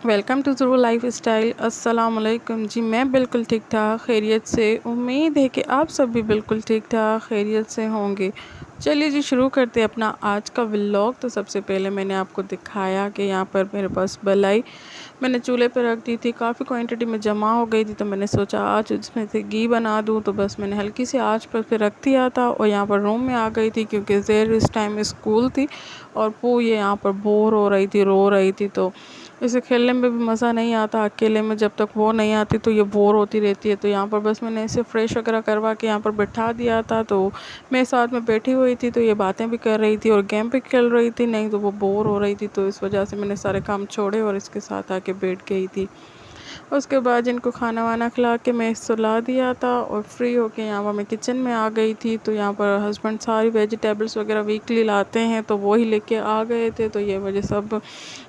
Welcome to ज़रूर life style. अस्सलाम वालेकुम जी। मैं बिल्कुल ठीक ठाक खैरियत से, उम्मीद है कि आप सब भी बिल्कुल ठीक ठाक खैरियत से होंगे। चलिए जी, शुरू करते हैं अपना आज का व्लॉग। तो सबसे पहले मैंने आपको दिखाया कि यहाँ पर मेरे पास बलाई मैंने चूल्हे पर रख दी थी, काफ़ी क्वांटिटी में जमा हो गई थी, तो मैंने सोचा आज इसमें से घी बना दूँ। तो बस मैंने हल्की सी आँच पर फिर रख दिया था और यहाँ पर रूम में आ गई थी क्योंकि ज़ेर इस टाइम स्कूल थी और पू ये यहाँ पर बोर हो रही थी, रो रही थी। तो इसे खेलने में भी मज़ा नहीं आता अकेले में, जब तक वो नहीं आती तो ये बोर होती रहती है। तो यहाँ पर बस मैंने इसे फ्रेश वगैरह करवा के यहाँ पर बैठा दिया था। तो मैं साथ में बैठी हुई थी, तो ये बातें भी कर रही थी और गेम भी खेल रही थी, नहीं तो वो बोर हो रही थी। तो इस वजह से मैंने सारे काम छोड़े और इसके साथ आके बैठ गई थी। उसके बाद इनको खाना वाना खिला के मैं सुला दिया था और फ्री होके यहाँ पर मैं किचन में आ गई थी। तो यहाँ पर हस्बैंड सारी वेजिटेबल्स वगैरह वीकली लाते हैं, तो वो ही लेके आ गए थे। तो ये मुझे सब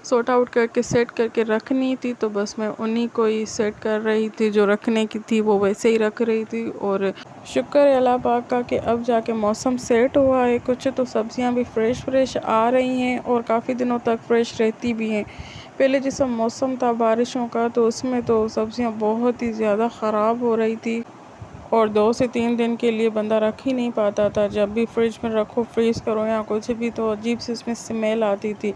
सॉर्ट आउट करके सेट करके रखनी थी, तो बस मैं उन्हीं को ही सेट कर रही थी। जो रखने की थी वो वैसे ही रख रही थी और शुक्र है अल्लाह पाक का कि अब जाके मौसम सेट हुआ है कुछ, तो सब्ज़ियाँ भी फ्रेश आ रही हैं और काफ़ी दिनों तक फ्रेश रहती भी हैं। पहले जैसा मौसम था बारिशों का, तो उसमें तो सब्ज़ियाँ बहुत ही ज़्यादा ख़राब हो रही थी और 2 से 3 दिन के लिए बंदा रख ही नहीं पाता था। जब भी फ्रिज में रखो, फ्रीज़ करो या कुछ भी, तो अजीब सी इसमें स्मेल आती थी।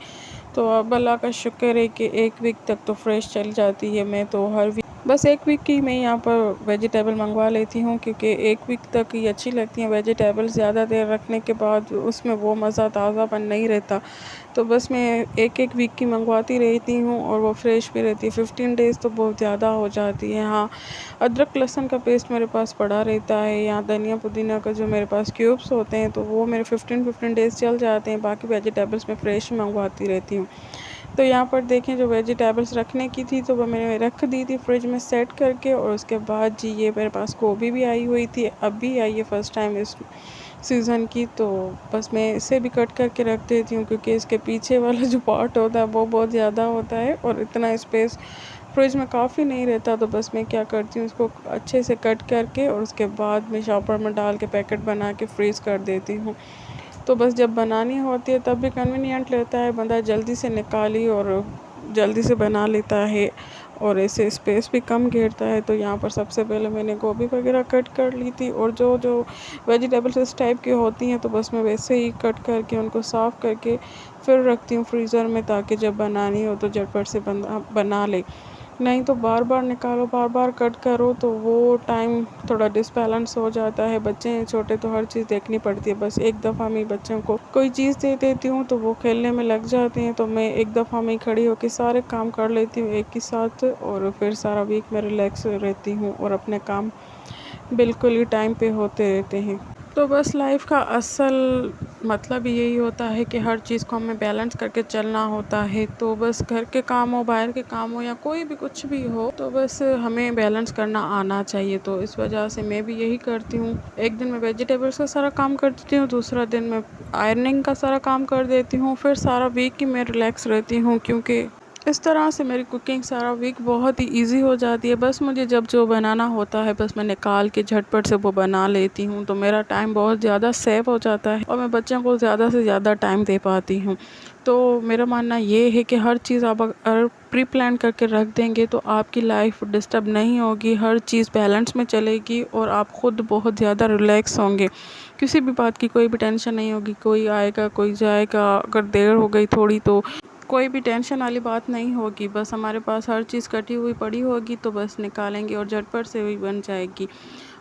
तो अब अल्लाह का शुक्र है कि 1 वीक तक तो फ्रेश चल जाती है। मैं तो हर वीक बस 1 वीक की मैं यहाँ पर वेजिटेबल मंगवा लेती हूँ क्योंकि 1 वीक तक ही अच्छी लगती हैं वेजिटेबल। ज़्यादा देर रखने के बाद उसमें वो मज़ा ताज़ापन नहीं रहता। तो बस मैं 1 वीक की मंगवाती रहती हूँ और वो फ्रेश भी रहती है। 15 डेज़ तो बहुत ज़्यादा हो जाती है। हाँ, अदरक लहसुन का पेस्ट मेरे पास पड़ा रहता है, या धनिया पुदीना का जो मेरे पास क्यूब्स होते हैं, तो वो मेरे 15 डेज़ चल जाते हैं। बाकी वेजिटेबल्स मैं फ़्रेश मंगवाती रहती हूँ। तो यहाँ पर देखें, जो वेजिटेबल्स रखने की थी तो वो मैंने रख दी थी फ्रिज में सेट करके। और उसके बाद जी ये मेरे पास गोभी भी आई हुई थी, अब भी आई है फ़र्स्ट टाइम इस सीज़न की। तो बस मैं इसे भी कट करके रख देती हूँ क्योंकि इसके पीछे वाला जो पार्ट होता है वो बहुत ज़्यादा होता है और इतना स्पेस फ्रिज में काफ़ी नहीं रहता। तो बस मैं क्या करती हूँ, इसको अच्छे से कट करके और उसके बाद मैं शॉपर में डाल के पैकेट बना के फ्रीज़ कर देती हूँ। तो बस जब बनानी होती है तब भी कन्वीनियंट रहता है, बंदा जल्दी से निकाली और जल्दी से बना लेता है और ऐसे स्पेस भी कम घेरता है। तो यहाँ पर सबसे पहले मैंने गोभी वगैरह कट कर ली थी और जो जो वेजिटेबल्स इस टाइप की होती हैं तो बस मैं वैसे ही कट करके उनको साफ़ करके फिर रखती हूँ फ्रीज़र में, ताकि जब बनानी हो तो झटपट से बंदा बना ले। नहीं तो बार बार निकालो, बार बार कट करो तो वो टाइम थोड़ा डिसबैलेंस हो जाता है। बच्चे हैं छोटे तो हर चीज़ देखनी पड़ती है। बस एक दफ़ा में बच्चों को कोई चीज़ दे देती हूँ तो वो खेलने में लग जाते हैं, तो मैं एक दफ़ा में खड़ी होकर सारे काम कर लेती हूँ एक ही साथ और फिर सारा वीक मैं रिलैक्स रहती हूँ और अपने काम बिल्कुल ही टाइम पे होते रहते हैं। तो बस लाइफ का असल मतलब यही होता है कि हर चीज़ को हमें बैलेंस करके चलना होता है। तो बस घर के काम हो, बाहर के काम हो या कोई भी कुछ भी हो, तो बस हमें बैलेंस करना आना चाहिए। तो इस वजह से मैं भी यही करती हूँ। एक दिन मैं वेजिटेबल्स का सारा काम कर देती हूँ, दूसरा दिन मैं आयरनिंग का सारा काम कर देती हूँ, फिर सारा वीक ही मैं रिलैक्स रहती हूँ क्योंकि इस तरह से मेरी कुकिंग सारा वीक बहुत ही इजी हो जाती है। बस मुझे जब जो बनाना होता है बस मैं निकाल के झटपट से वो बना लेती हूँ, तो मेरा टाइम बहुत ज़्यादा सेव हो जाता है और मैं बच्चों को ज़्यादा से ज़्यादा टाइम दे पाती हूँ। तो मेरा मानना ये है कि हर चीज़ आप अगर प्री प्लान करके रख देंगे तो आपकी लाइफ डिस्टर्ब नहीं होगी, हर चीज़ बैलेंस में चलेगी और आप ख़ुद बहुत ज़्यादा रिलैक्स होंगे। किसी भी बात की कोई भी टेंशन नहीं होगी, कोई आएगा कोई जाएगा, अगर देर हो गई थोड़ी तो कोई भी टेंशन वाली बात नहीं होगी। बस हमारे पास हर चीज़ कटी हुई पड़ी होगी तो बस निकालेंगे और झटपट से भी बन जाएगी।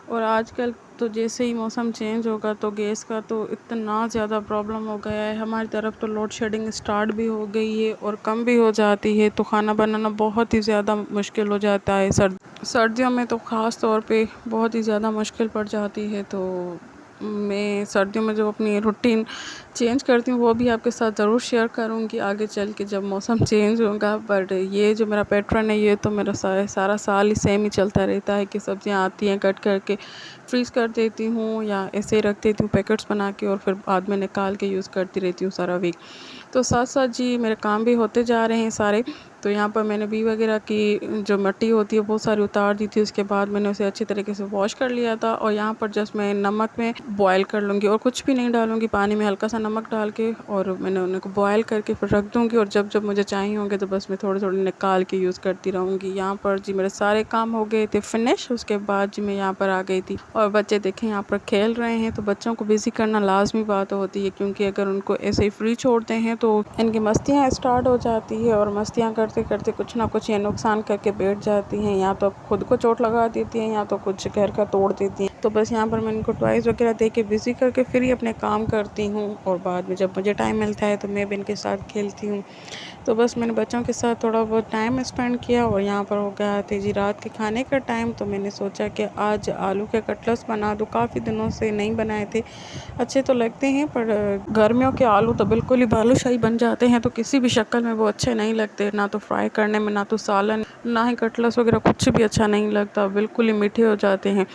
और आजकल तो जैसे ही मौसम चेंज होगा तो गैस का तो इतना ज़्यादा प्रॉब्लम हो गया है। हमारी तरफ तो लोड शेडिंग स्टार्ट भी हो गई है और कम भी हो जाती है, तो खाना बनाना बहुत ही ज़्यादा मुश्किल हो जाता है। सर्दियों में तो ख़ास तौर पे बहुत ही ज़्यादा मुश्किल पड़ जाती है। तो मैं सर्दियों में जो अपनी रूटीन चेंज करती हूँ वो भी आपके साथ ज़रूर शेयर करूँगी आगे चल के जब मौसम चेंज होगा। बट ये जो मेरा पैटर्न है ये तो मेरा सारा साल ही सेम ही चलता रहता है कि सब्ज़ियाँ आती हैं कट करके फ्रीज़ कर देती हूँ या ऐसे ही रख देती हूँ पैकेट्स बना के और फिर बाद में निकाल के यूज़ करती रहती हूँ सारा वीक। तो साथ साथ जी मेरे काम भी होते जा रहे हैं सारे। तो यहाँ पर मैंने बी वगैरह की जो मिट्टी होती है वो सारी उतार दी थी। उसके बाद मैंने उसे अच्छी तरीके से वॉश कर लिया था और यहाँ पर जस्ट मैं नमक में बॉयल कर लूँगी और कुछ भी नहीं डालूँगी, पानी में हल्का सा नमक डाल के और मैंने उनको बॉयल करके फिर रख दूँगी और जब जब मुझे चाहिए होंगे तो बस मैं थोड़े थोड़े निकाल के यूज़ करती रहूँगी। यहाँ पर जी मेरे सारे काम हो गए थे फिनिश। उसके बाद जी मैं यहाँ पर आ गई थी और बच्चे देखें यहाँ पर खेल रहे हैं। तो बच्चों को बिज़ी करना लाजमी बात होती है, क्योंकि अगर उनको ऐसे ही फ्री छोड़ते हैं तो इनकी मस्तियाँ स्टार्ट हो जाती है और मस्तियाँ करते करते कुछ ना कुछ ये नुकसान करके बैठ जाती हैं, या तो खुद को चोट लगा देती हैं या तो कुछ घर का तोड़ देती हैं। तो बस यहाँ पर मैं इनको टॉयज़ वगैरह दे के बिज़ी करके फिर ही अपने काम करती हूँ और बाद में जब मुझे टाइम मिलता है तो मैं भी इनके साथ खेलती हूँ। तो बस मैंने बच्चों के साथ थोड़ा बहुत टाइम स्पेंड किया और यहाँ पर हो गया था जी रात के खाने का टाइम। तो मैंने सोचा कि आज आलू के कटलेट्स बना दूँ, काफ़ी दिनों से नहीं बनाए थे। अच्छे तो लगते हैं पर गर्मियों के आलू तो बिल्कुल ही बालूशाही बन जाते हैं, तो किसी भी शक्ल में वो अच्छे नहीं लगते, ना तो फ्राई करने में, ना तो सालन, ना ही कटलेट्स वगैरह कुछ भी अच्छा नहीं लगता, बिल्कुल ही मीठे हो जाते हैं।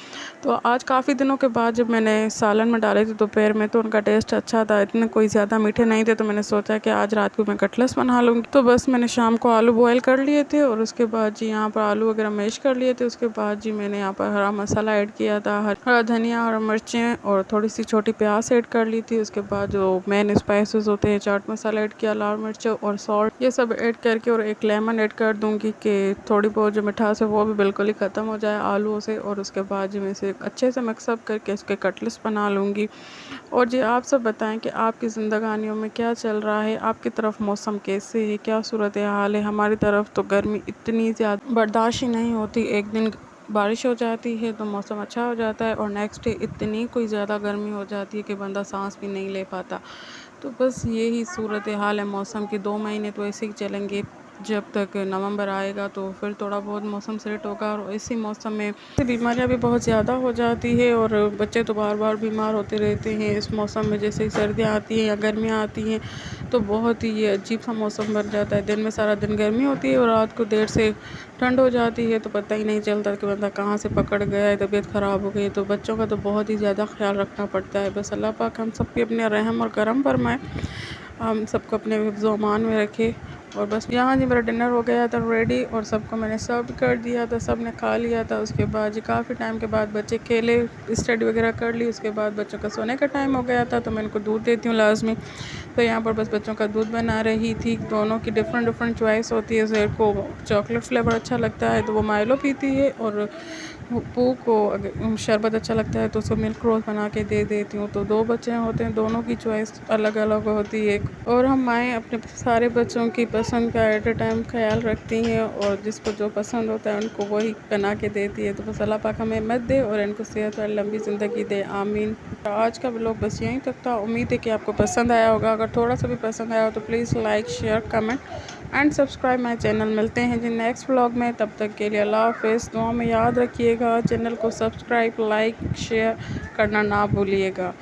तो आज काफ़ी दिनों के बाद जब मैंने सालन में डाले थे दोपहर में तो उनका टेस्ट अच्छा था, इतने कोई ज़्यादा मीठे नहीं थे। तो मैंने सोचा कि आज रात को मैं कटलेट्स बना लूँगी। तो बस मैंने शाम को आलू बॉयल कर लिए थे और उसके बाद जी यहाँ पर आलू वगैरह मैश कर लिए थे। उसके बाद जी मैंने यहाँ पर हरा मसाला ऐड किया था, हरा धनिया, हरा मिर्चें और थोड़ी सी छोटी प्याज ऐड कर ली थी। उसके बाद जो मेन स्पाइसेस होते हैं, चाट मसाला ऐड किया, लाल मिर्च और सॉल्ट, ये सब ऐड करके और एक लेमन ऐड कर दूँगी कि थोड़ी बहुत जो मिठास है वो भी बिल्कुल ही ख़त्म हो जाए आलूओं से। और उसके बाद जी मैं इसे अच्छे से मिक्सअप करके इसके कटलेट्स बना लूँगी। और जी आप सब बताएं कि आपकी ज़िंदगानियों में क्या चल रहा है, आपकी तरफ मौसम कैसे है, क्या सूरत हाल है। हमारी तरफ तो गर्मी इतनी ज़्यादा बर्दाश्त ही नहीं होती, एक दिन बारिश हो जाती है तो मौसम अच्छा हो जाता है और नेक्स्ट डे इतनी कोई ज़्यादा गर्मी हो जाती है कि बंदा सांस भी नहीं ले पाता। तो बस यही सूरत हाल है मौसम की। 2 महीने तो ऐसे ही चलेंगे, जब तक नवंबर आएगा तो फिर थोड़ा बहुत मौसम सेट होगा। और इसी मौसम में बीमारियां भी बहुत ज़्यादा हो जाती है और बच्चे तो बार बार बीमार होते रहते हैं इस मौसम में। जैसे ही सर्दियाँ आती हैं या गर्मियाँ आती हैं तो बहुत ही ये अजीब सा मौसम बन जाता है। दिन में सारा दिन गर्मी होती है और रात को देर से ठंड हो जाती है, तो पता ही नहीं चलता कि बंदा कहाँ से पकड़ गया है, तबीयत ख़राब हो गई। तो बच्चों का तो बहुत ही ज़्यादा ख्याल रखना पड़ता है। बस अल्लाह पाक हम सब पे अपने रहम और करम फरमाए, हम सबको अपने हिफ्ज़ व अमान में रखे। और बस यहाँ जी मेरा डिनर हो गया था रेडी और सबको मैंने सर्व कर दिया था, सब ने खा लिया था। उसके बाद जी काफ़ी टाइम के बाद बच्चे खेले, स्टडी वगैरह कर ली। उसके बाद बच्चों का सोने का टाइम हो गया था तो मैं इनको दूध देती हूँ लाजमी। तो यहाँ पर बस बच्चों का दूध बना रही थी। दोनों की डिफरेंट डिफरेंट चॉइस होती है। ज़ेर को चॉकलेट फ्लेवर अच्छा लगता है तो वो माइलो पीती है और पू को अगर शरबत अच्छा लगता है तो उसको मिल्क रोज़ बना के दे देती हूँ। तो 2 बच्चे होते हैं, दोनों की चॉइस अलग अलग होती है और हम माएँ अपने सारे बच्चों की पसंद का एट अ टाइम ख्याल रखती हैं और जिसको जो पसंद होता है उनको वही बना के देती है। तो बस अल्लाह पाक हमें हिम्मत दे और इनको सेहत और लंबी ज़िंदगी दे, आमीन। आज का व्लॉग बस यहीं तक था, उम्मीद है कि आपको पसंद आया होगा। अगर थोड़ा सा भी पसंद आया हो तो please like, share, comment and subscribe my channel. मिलते हैं जी नेक्स्ट व्लॉग में, तब तक के लिए अल्लाह हाफ़िज़। दुआ में याद रखिएगा, चैनल को सब्सक्राइब, लाइक, शेयर करना ना भूलिएगा।